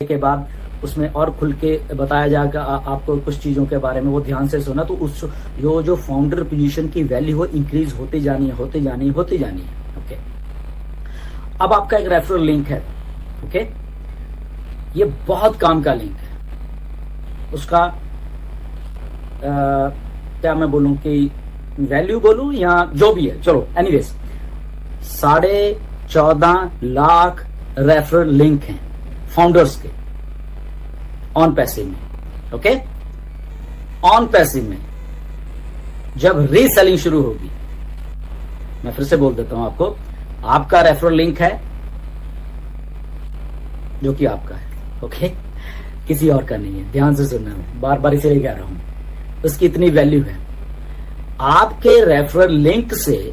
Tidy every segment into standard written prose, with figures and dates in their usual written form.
के बाद उसमें और खुल के बताया जाएगा आपको कुछ चीजों के बारे में, वो ध्यान से सुना तो उस जो फाउंडर पोजीशन की वैल्यू हो इंक्रीज होती जानी है। ओके, अब आपका एक रेफरल लिंक है। ओके, ये बहुत काम का लिंक है। उसका क्या मैं बोलूं कि वैल्यू बोलूं या जो भी है, चलो एनीवेज 14.5 लाख रेफरल लिंक हैं फाउंडर्स के ऑन पैसिव में। ओके, ऑन पैसिव में जब रीसेलिंग शुरू होगी, मैं फिर से बोल देता हूं आपको, आपका रेफरल लिंक है जो कि आपका है। ओके, किसी और का नहीं है, ध्यान से सुनना है, बार बार इसीलिए कह रहा हूं, उसकी इतनी वैल्यू है। आपके रेफरल लिंक से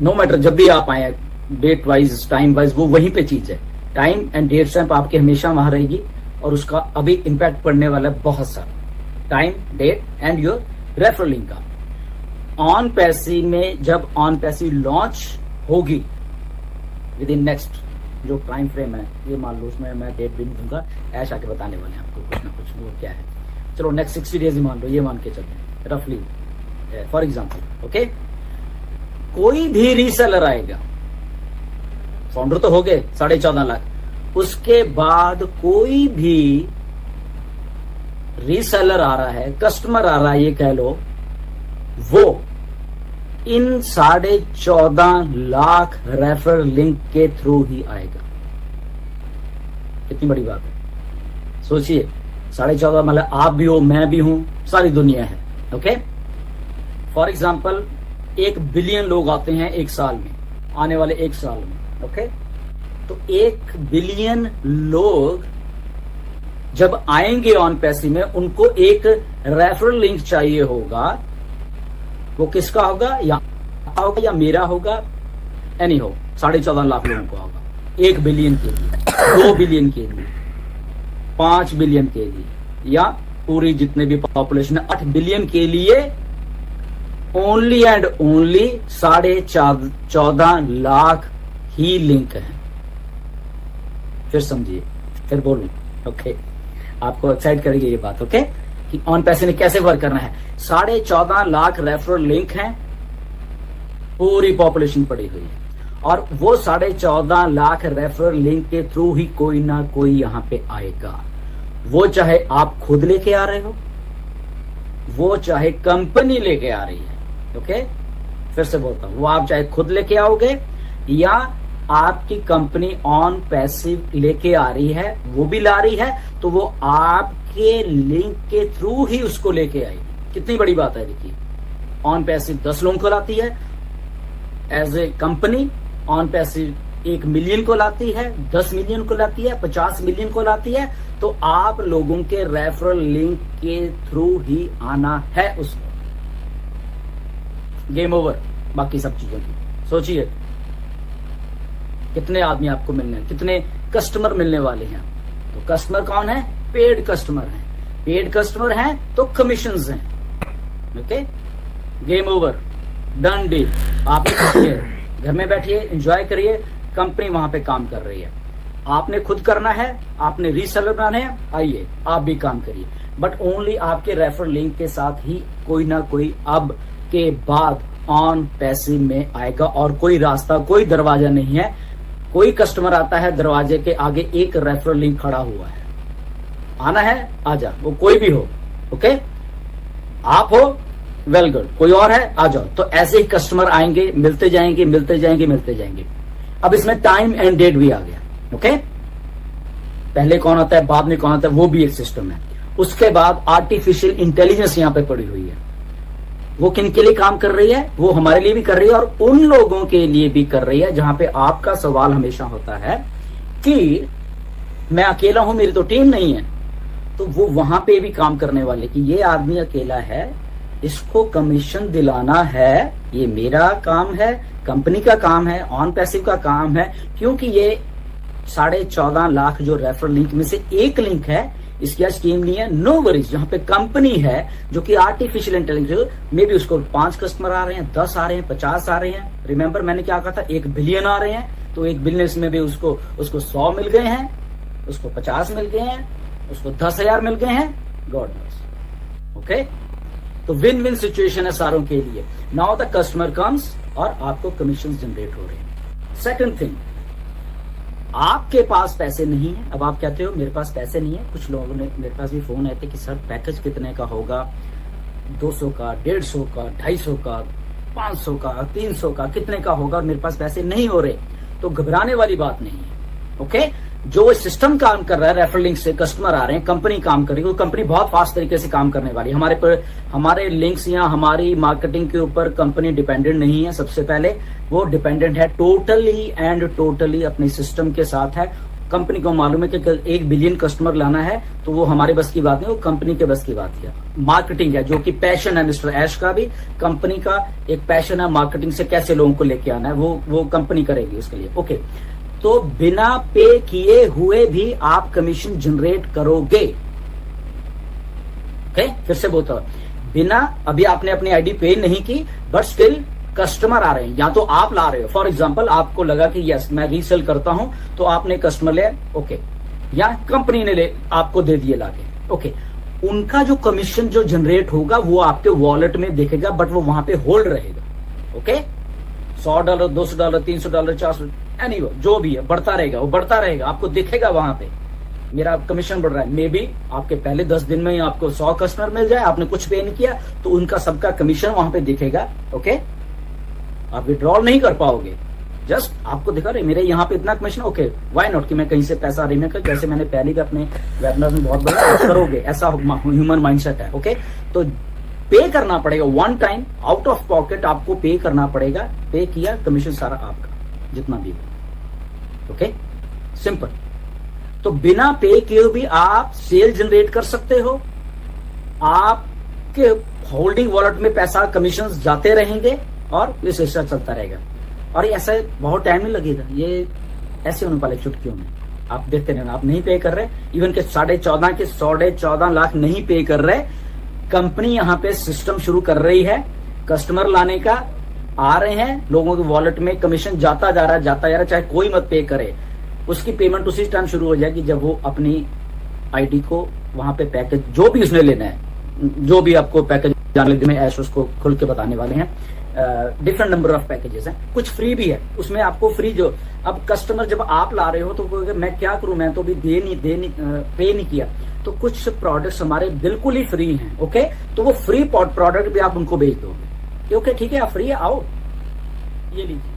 नो मैटर जब भी आप आए, डेट वाइज टाइम वाइज, वो वहीं पे चीज है। टाइम एंड डेट स्टैंप आपकी हमेशा वहां रहेगी और उसका अभी इंपैक्ट पड़ने वाला है बहुत सारा। Time, date and your referral link का ऑन पैसिव में जब ऑन पैसिव लॉन्च होगी विद इन नेक्स्ट जो टाइम फ्रेम है, ये मान लो, उसमें मैं डेट भी नहीं दूंगा, ऐश आके बताने वाले हैं आपको कुछ ना कुछ वो क्या है। चलो नेक्स्ट 60 डेज ही मान लो, ये मान के चलते हैं रफली फॉर एग्जाम्पल। ओके, कोई भी रीसेलर आएगा, फाउंडर तो हो गए 14.5 लाख, उसके बाद कोई भी रीसेलर आ रहा है, कस्टमर आ रहा है, ये कह लो, वो इन 14.5 लाख रेफरल लिंक के थ्रू ही आएगा। कितनी बड़ी बात है, सोचिए। 14.5 मतलब आप भी हो, मैं भी हूं, सारी दुनिया है। ओके, फॉर एग्जाम्पल 1 बिलियन लोग आते हैं एक साल में, आने वाले 1 साल में। ओके, तो 1 बिलियन लोग जब आएंगे ऑन पैसिव में, उनको एक रेफरल लिंक चाहिए होगा। वो किसका होगा, या मेरा होगा, एनी हो, 14.5 लाख लोगों को होगा। 1 बिलियन के लिए, 2 बिलियन के लिए, 5 बिलियन के लिए, या पूरी जितने भी पॉपुलेशन है 8 बिलियन के लिए only and only 14.5 lakh he link है। फिर समझिए, फिर बोलूं। ओके, आपको एक्साइट करेगी ये बात। ओके, कि ऑन पैसिव में कैसे वर्क करना है। 14.5 लाख रेफरल लिंक हैं, पूरी पॉपुलेशन पड़ी हुई है, और वो 14.5 लाख रेफरल लिंक के थ्रू ही कोई ना कोई यहां पे आएगा। वो चाहे आप खुद लेके आ रहे हो, वो चाहे कंपनी लेके आ रही है। ओके, फिर से बोलता हूं, वो आप चाहे खुद लेके आओगे या आपकी कंपनी ऑन पैसिव लेके आ रही है, वो भी ला रही है, तो वो आपके लिंक के थ्रू ही उसको लेके आएगी। कितनी बड़ी बात है। देखिए, ऑन पैसिव 10 लोगों को लाती है as a company, OnPassive 1 million को लाती है, 10 मिलियन को लाती है, 50 मिलियन को लाती है, तो आप लोगों के रेफरल लिंक के थ्रू ही आना है उसको। गेम ओवर बाकी सब चीजों की। सोचिए कितने आदमी आपको मिलने हैं, कितने कस्टमर मिलने वाले हैं। तो कस्टमर कौन है, पेड कस्टमर है। पेड कस्टमर हैं तो कमीशंस हैं। Okay, game over, done deal. आप घर में बैठिए, एंजॉय करिए, कंपनी वहां पे काम कर रही है। आपने खुद करना है, आपने रीसेलर बनाने हैं, आइए आप भी काम करिए, बट ओनली आपके रेफरल लिंक के साथ ही कोई ना कोई अब के बाद ऑन पैसिव में आएगा। और कोई रास्ता, कोई दरवाजा नहीं है। कोई कस्टमर आता है, दरवाजे के आगे एक रेफरल लिंक खड़ा हुआ है, आना है आजा, वो कोई भी हो। ओके, आप हो, वेल गुड, कोई और है आ जाओ। तो ऐसे ही कस्टमर आएंगे, मिलते जाएंगे, मिलते जाएंगे, मिलते जाएंगे। अब इसमें टाइम एंड डेट भी आ गया। ओके, पहले कौन आता है, बाद में कौन आता है, वो भी एक सिस्टम है। उसके बाद आर्टिफिशियल इंटेलिजेंस यहां पे पड़ी हुई है। वो किन के लिए काम कर रही है, वो हमारे लिए भी कर रही है और उन लोगों के लिए भी कर रही है जहां पे आपका सवाल हमेशा होता है कि मैं अकेला हूं, मेरी तो टीम नहीं है। तो वो वहां पे भी काम करने वाले कि ये आदमी अकेला है, इसको कमीशन दिलाना है, ये मेरा काम है, कंपनी का काम है, ऑन पैसिव का काम है। क्योंकि ये 14.5 लाख जो रेफरल लिंक में से एक लिंक है, इसकी आज टीम नहीं है, नो वरीज। जहां पे कंपनी है जो कि आर्टिफिशियल इंटेलिजेंस में भी उसको 5 कस्टमर आ रहे हैं, 10 आ रहे हैं, 50 आ रहे हैं। रिमेंबर मैंने क्या कहा था, 1 बिलियन आ रहे हैं, तो 1 बिलियन में भी उसको 100 मिल गए हैं। उसको 50 मिल गए हैं, उसको 10,000 मिल गए हैं, गॉड नोस। ओके, तो विन विन सिचुएशन है सारों के लिए। नाउ द कस्टमर कम्स और आपको कमीशन जनरेट हो रहे हैं। सेकंड थिंग, आपके पास पैसे नहीं है। अब आप कहते हो मेरे पास पैसे नहीं है। कुछ लोगों ने मेरे पास भी फोन आए थे कि सर पैकेज कितने का होगा, 200 का, 150 का, 250 का, 500 का, 300 का, कितने का होगा, और मेरे पास पैसे नहीं हो रहे। तो घबराने वाली बात नहीं है। ओके, जो सिस्टम काम कर रहा है, रेफरल लिंक से कस्टमर आ रहे हैं, कंपनी काम कर रही है, वो कंपनी बहुत फास्ट तरीके से काम करने वाली है। हमारे लिंक्स या हमारी मार्केटिंग के ऊपर कंपनी डिपेंडेंट नहीं है। सबसे पहले वो डिपेंडेंट है टोटली एंड टोटली अपने सिस्टम के साथ है। कंपनी को मालूम है कि 1 बिलियन कस्टमर लाना है, तो वो हमारे बस की बात नहीं, वो कंपनी के बस की बात है। मार्केटिंग है, जो कि पैशन है मिस्टर ऐश का भी, कंपनी का एक पैशन है मार्केटिंग से कैसे लोगों को लेके आना है, वो कंपनी करेगी उसके लिए। ओके, तो बिना पे किए हुए भी आप कमीशन जनरेट करोगे। ओके, फिर से बोलता हूं, बिना, अभी आपने अपनी आईडी पे नहीं की, बट स्टिल कस्टमर आ रहे हैं, या तो आप ला रहे हो। फॉर एग्जांपल, आपको लगा कि यस मैं रीसेल करता हूं, तो आपने कस्टमर ले, ओके, या कंपनी ने ले आपको दे दिए लाके, ओके, उनका जो कमीशन जो जनरेट होगा वो आपके वॉलेट में दिखेगा, बट वो वहां पे होल्ड रहेगा। ओके, $100, $200, $300, $400, एनी जो भी है बढ़ता रहेगा, वो बढ़ता रहेगा, आपको दिखेगा वहां पे मेरा कमीशन बढ़ रहा है। मे बी आपके पहले 10 दिन में ही आपको 100 कस्टमर मिल जाए, आपने कुछ पे नहीं किया, तो उनका सबका कमीशन वहां पे दिखेगा। ओके, आप विड्रॉल नहीं कर पाओगे, जस्ट आपको दिखा रहे मेरे यहाँ पे इतना कमीशन, ओके, व्हाई नॉट कि मैं कहीं से पैसा रिमेक कर, जैसे मैंने पहले भी अपने वेबिनार में बहुत बड़ा आप करोगे, ऐसा ह्यूमन माइंडसेट है। ओके, तो पे करना पड़ेगा, one time out of pocket आपको पे करना पड़ेगा। पे किया, कमीशन सारा आपका जितना भी हो। Okay, simple. तो बिना पे किए भी आप सेल जनरेट कर सकते हो, आपके होल्डिंग वॉलेट में पैसा कमीशन जाते रहेंगे और ये सिलसिला चलता रहेगा। और ऐसा बहुत टाइम नहीं लगेगा, ये ऐसे होने वाले चुटकियों में आप देखते रहना। आप नहीं पे कर रहे, इवन के 14.5 लाख नहीं पे कर रहे, कंपनी यहाँ पे सिस्टम शुरू कर रही है, कस्टमर लाने का आ रहे हैं, लोगों के वॉलेट में कमीशन जाता जा रहा है, चाहे कोई मत पे करे, उसकी पेमेंट उसी टाइम शुरू हो जाएगी जब वो अपनी आईडी को वहां पे पैकेज जो भी उसने लेना है, जो भी आपको पैकेज जानने में ऐश उसको खुल के बताने वाले हैं। डिफरेंट नंबर ऑफ पैकेजेस हैं, कुछ फ्री भी है, उसमें आपको फ्री जो, अब कस्टमर जब आप ला रहे हो तो मैं क्या करूं, मैं तो भी पे नहीं किया, तो कुछ प्रोडक्ट्स हमारे बिल्कुल ही फ्री हैं। ओके, तो वो फ्री प्रोडक्ट भी आप उनको भेज दोगे। ओके, ठीक है, आप फ्री है, आओ ये लीजिए।